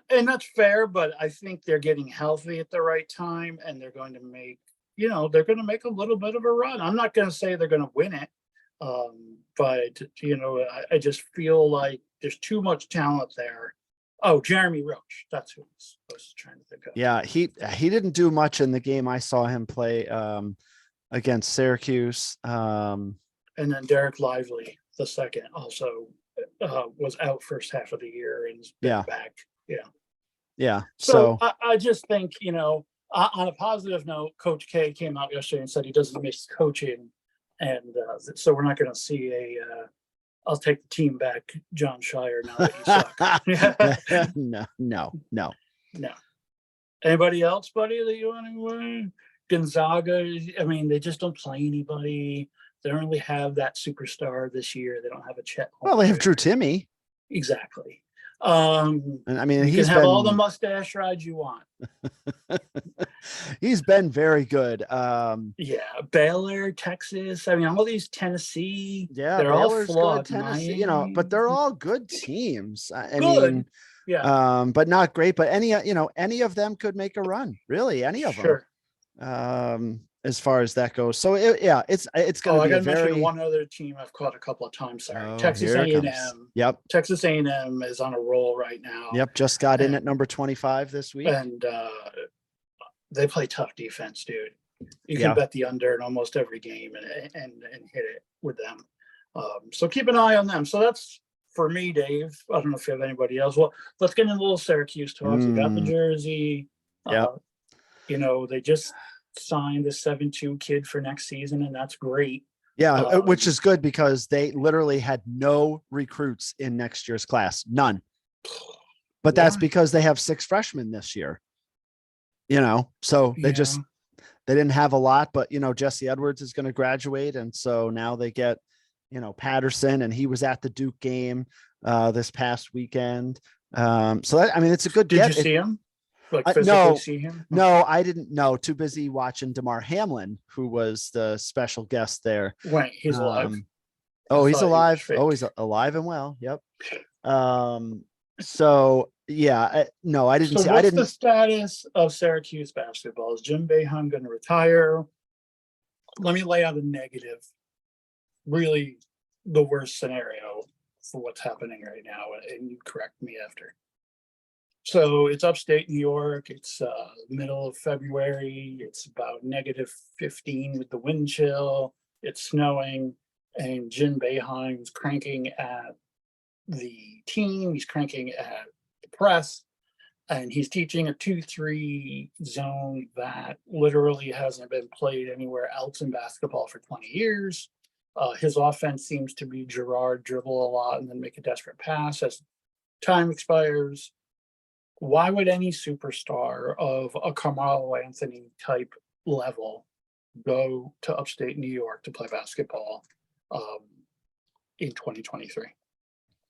that's fair, but I think they're getting healthy at the right time, and they're going to make a little bit of a run. I'm not going to say they're going to win it, but I just feel like there's too much talent there. Oh, Jeremy Roach, that's who I was trying to think of. Yeah, he didn't do much in the game I saw him play against Syracuse. And then Derek Lively, the second, also was out first half of the year and back. Yeah. So I just think, on a positive note, Coach K came out yesterday and said he doesn't miss coaching. And so we're not going to see I'll take the team back, John Shire, now that you suck. No. Anybody else, buddy, that you want to Gonzaga? I mean, they just don't play anybody. They don't really have that superstar this year. They don't have a Chet. Well, they have Drew Timme. Exactly. And I mean, you can have all the mustache rides you want. He's been very good. Baylor, Texas. I mean, all these Tennessee. Yeah, they're Baylor's all flawed. Good, Tennessee, but they're all good teams. I good. mean, yeah. But not great. But any of them could make a run. Really, any of them. As far as that goes. So it's going to be I got to mention one other team I've caught a couple of times. Sorry, Texas A&M. Yep. Texas A&M is on a roll right now. Yep. Just got in at number 25 this week. And they play tough defense, dude. You can bet the under in almost every game and hit it with them. So keep an eye on them. So that's for me, Dave. I don't know if you have anybody else. Well, let's get into a little Syracuse talk. We got the jersey. They just signed a 7-2 kid for next season, and that's great. Yeah, which is good because they literally had no recruits in next year's class. None. But that's because they have 6 freshmen this year. So they didn't have a lot, but Jesse Edwards is going to graduate, and so now they get Patterson, and he was at the Duke game this past weekend. So that, I mean, it's a good get. Did you see him? Physically see him? No, I didn't know. Too busy watching DeMar Hamlin, who was the special guest there. Wait, he's alive. He's alive. He's alive and well. Yep. So yeah, no, I didn't see. What's the status of Syracuse basketball? Is Jim Boeheim going to retire? Let me lay out a negative. Really, the worst scenario for what's happening right now, and you correct me after. So it's upstate New York. It's middle of February. It's about -15 with the wind chill. It's snowing, and Jim Boeheim's cranking at the team. He's cranking at the press, and he's teaching a 2-3 zone that literally hasn't been played anywhere else in basketball for 20 years. His offense seems to be Gerard dribble a lot and then make a desperate pass as time expires. Why would any superstar of a Carmelo Anthony type level go to upstate New York to play basketball in 2023?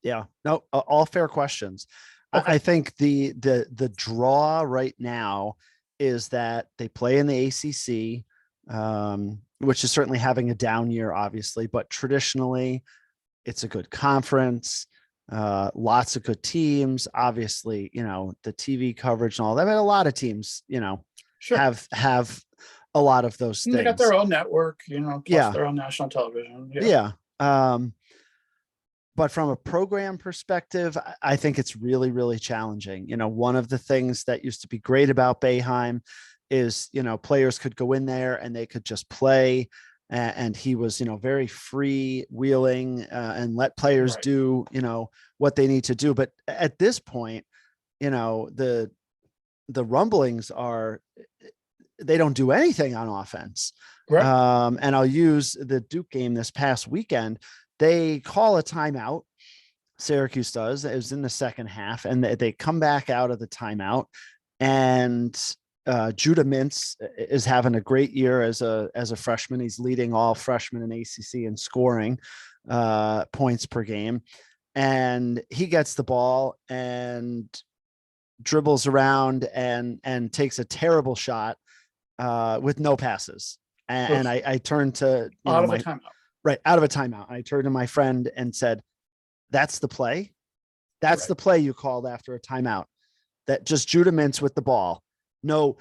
Yeah, no, all fair questions. Okay. I think the draw right now is that they play in the ACC, which is certainly having a down year, obviously, but traditionally it's a good conference. Lots of good teams, obviously, the TV coverage and all that. I mean, a lot of teams, Sure. have a lot of those things. They got their own network, plus their own national television. Yeah. But from a program perspective, I think it's really, really challenging. One of the things that used to be great about Boeheim is, players could go in there and they could just play. And he was, very freewheeling and let players do, what they need to do. But at this point, the rumblings are, they don't do anything on offense. Right. And I'll use the Duke game this past weekend. They call a timeout. Syracuse does. It was in the second half, and they come back out of the timeout, and Judah Mintz is having a great year as a freshman. He's leading all freshmen in ACC in scoring points per game. And he gets the ball and dribbles around and takes a terrible shot with no passes. And I turned to out of a timeout. Right, out of a timeout. I turned to my friend and said, "That's the play. That's the play you called after a timeout. That just Judah Mintz with the ball. No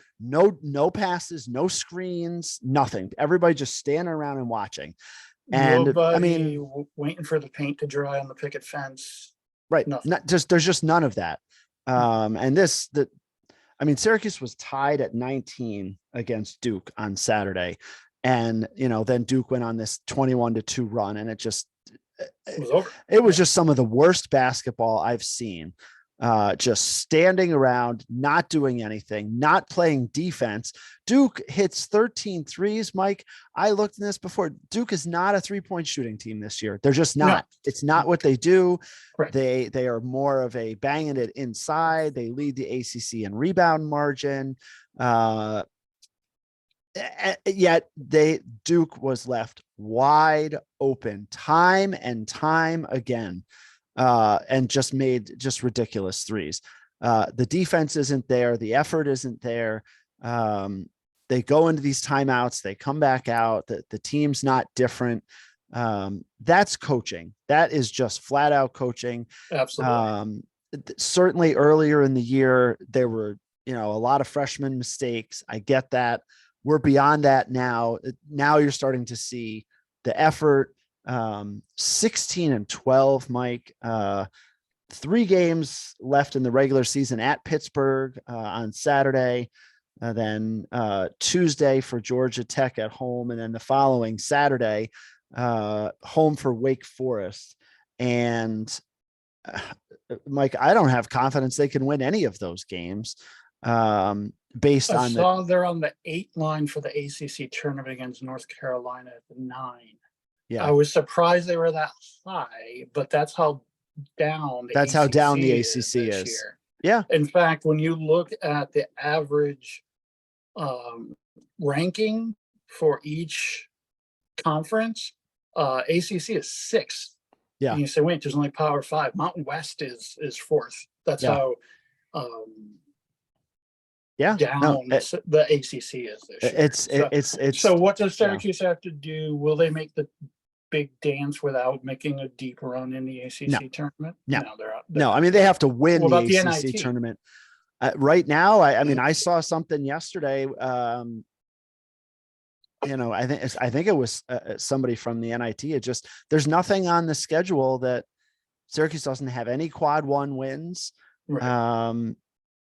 passes, no screens, nothing. Everybody just standing around and watching. And nobody, I mean, waiting for the paint to dry on the picket fence. Right. There's just none of that. Syracuse was tied at 19 against Duke on Saturday. And, then Duke went on this 21-2 run, and it was over. It was just some of the worst basketball I've seen. Just standing around, not doing anything, not playing defense. Duke hits 13 threes. Mike, I looked in this before. Duke is not a 3-point shooting team this year. They're just not. No. It's not what they do. Right. They are more of a banging it inside. They lead the ACC in rebound margin. Yet Duke was left wide open time and time again. And just made ridiculous threes. The defense isn't there. The effort isn't there. They go into these timeouts. They come back out. The team's not different. That's coaching. That is just flat out coaching. Absolutely. Certainly earlier in the year, there were, a lot of freshman mistakes. I get that. We're beyond that now. Now you're starting to see the effort. 16-12, Mike, 3 games left in the regular season at Pittsburgh on Saturday, then Tuesday for Georgia Tech at home, and then the following Saturday home for Wake Forest. And Mike, I don't have confidence they can win any of those games. Based on they're on the 8 line for the ACC tournament against North Carolina at the 9. Yeah, I was surprised they were that high, but that's how down the ACC is. Year. Yeah. In fact, when you look at the average ranking for each conference, ACC is 6th. Yeah. And you say, wait, there's only Power 5. Mountain West is 4th. That's how down the ACC is this year. It's so what does Syracuse have to do? Will they make the big dance without making a deep run in the ACC tournament? No, they're out. No, I mean, they have to win the ACC tournament. Right now, I saw something yesterday. I think it was somebody from the NIT. There's nothing on the schedule that Syracuse doesn't have any quad one wins. Right.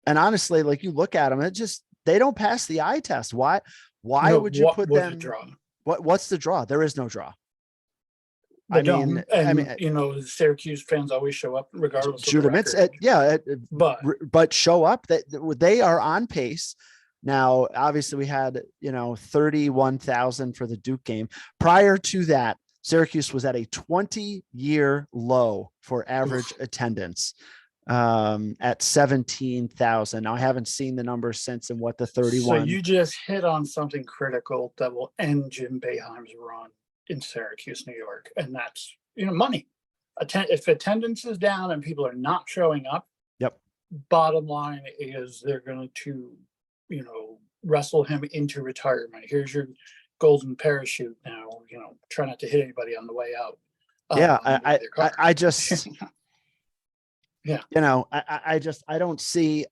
And honestly, like you look at them, they don't pass the eye test. Why would you put them? Draw? What's the draw? There is no draw. I mean, Syracuse fans always show up regardless of the record. But show up. They are on pace. Now, obviously, we had 31,000 for the Duke game. Prior to that, Syracuse was at a 20-year low for average attendance at 17,000. Now, I haven't seen the numbers since and what the 31. So you just hit on something critical that will end Jim Boeheim's run in Syracuse, New York, and that's money. If attendance is down and people are not showing up, yep. Bottom line is they're going to wrestle him into retirement. Here's your golden parachute. Now try not to hit anybody on the way out. Yeah, I just yeah, I don't see.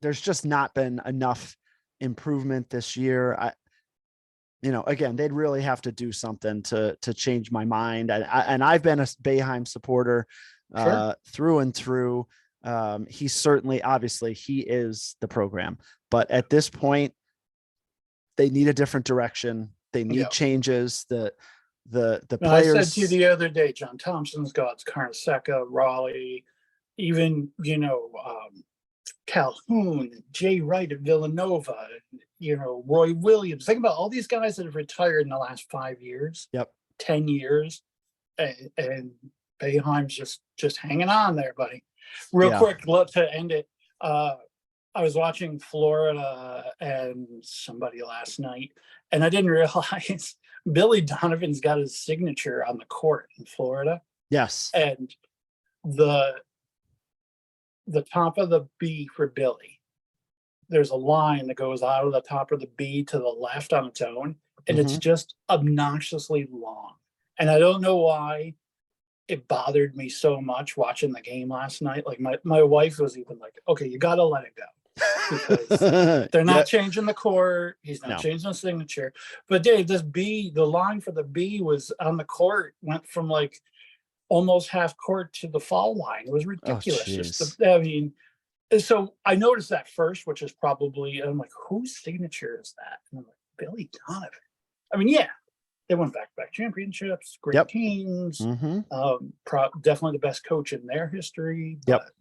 There's just not been enough improvement this year. Again, they'd really have to do something to change my mind. And I've been a Boeheim supporter through and through. He's certainly, obviously, he is the program. But at this point, they need a different direction. They need changes. The players. I said to you the other day, John Thompson's got Carnesecca, Raleigh, even Calhoun, Jay Wright at Villanova, Roy Williams. Think about all these guys that have retired in the last 5 years, 10 years, and Boeheim's just hanging on there, buddy. Real quick, to end it. I was watching Florida and somebody last night, and I didn't realize Billy Donovan's got his signature on the court in Florida. Yes, and the top of the B for Billy, there's a line that goes out of the top of the B to the left on its own, and it's just obnoxiously long. And I don't know why it bothered me so much watching the game last night. Like my wife was even like, okay, you got to let it go. Because they're not changing the court. He's not changing the signature. But Dave, this B, the line for the B was on the court, went from like almost half court to the foul line. It was ridiculous. So I noticed that first, which is probably, I'm like, whose signature is that? And I'm like, Billy Donovan. I mean, yeah, they won back-to-back championships, great teams, definitely the best coach in their history. But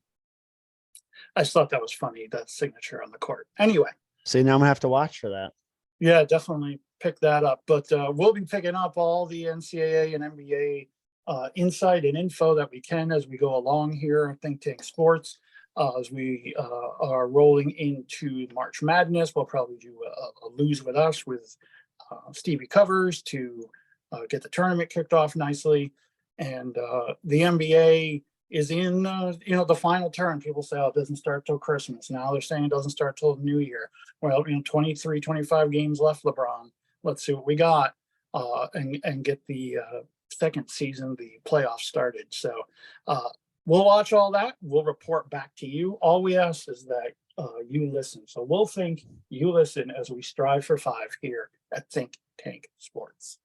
I just thought that was funny, that signature on the court. Anyway. See, now I'm going to have to watch for that. Yeah, definitely pick that up. But we'll be picking up all the NCAA and NBA insight and info that we can as we go along here on Think Tank Sports. As we are rolling into March Madness, we'll probably do a Lose With Us with Stevie Covers to get the tournament kicked off nicely. And the NBA is in, the final turn. People say, it doesn't start till Christmas. Now they're saying it doesn't start till the new year. Well, 23, 25 games left, LeBron. Let's see what we got and get the second season, the playoffs started. So we'll watch all that. We'll report back to you. All we ask is that you listen. So we'll think you listen as we strive for 5 here at Think Tank Sports.